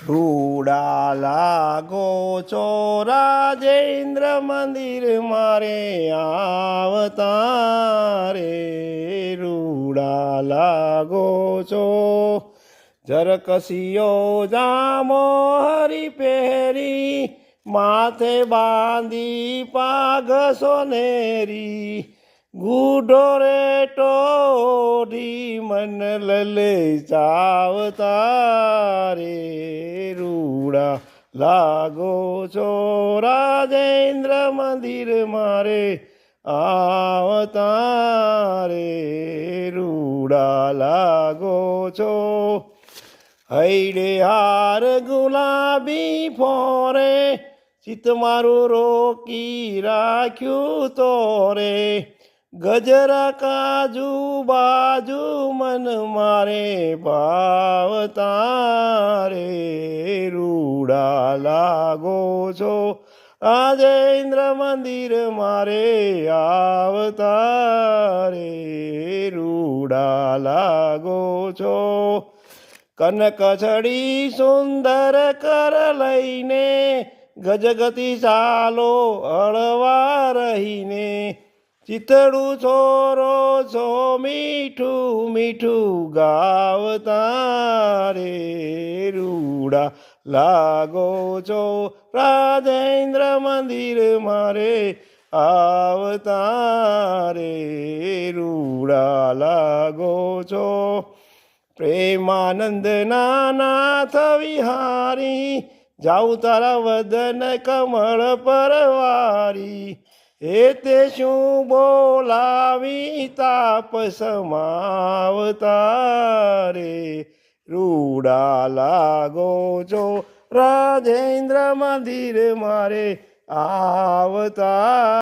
રૂડા લાગો છો રાજેન્દ્ર મંદિર મારે આવતા રે રૂડા લાગો છો જરકસીયો જામો હરી પહેરી માથે બાંધી પાઘ સોનેરી ગુઢો રે ટોઢી મન લલે ચાવતા રે રૂડા લાગો છો રાજેન્દ્ર મંદિર મારે આવતા રે રૂડા લાગો છો હૈડે હાર ગુલાબી ફોરે ચિત મારું રોકી રાખ્યું તો રે ગજરા કાજુ બાજુ મન મારે ભાવતા રે રૂડા લાગો છો રાજેન્દ્ર મંદિર મારે આવતા રે રૂડા લાગો છો કનક છડી સુંદર કર લઈને ગજગતિ ચાલો હળવા રહીને ચિતડું છોરો છો મીઠું મીઠું ગાવતા રે રૂડા લાગો છો રાજેન્દ્ર મંદિર મારે આવતા રે રૂડા લાગો છો પ્રેમાનંદ નાથ વિહારી જાઉં તારા વદન કમળ પરવારી એ તે શું બોલાવી તાપ સમાવતા રે રૂડા લાગો છો રાજેન્દ્ર મંદિર મારે આવતા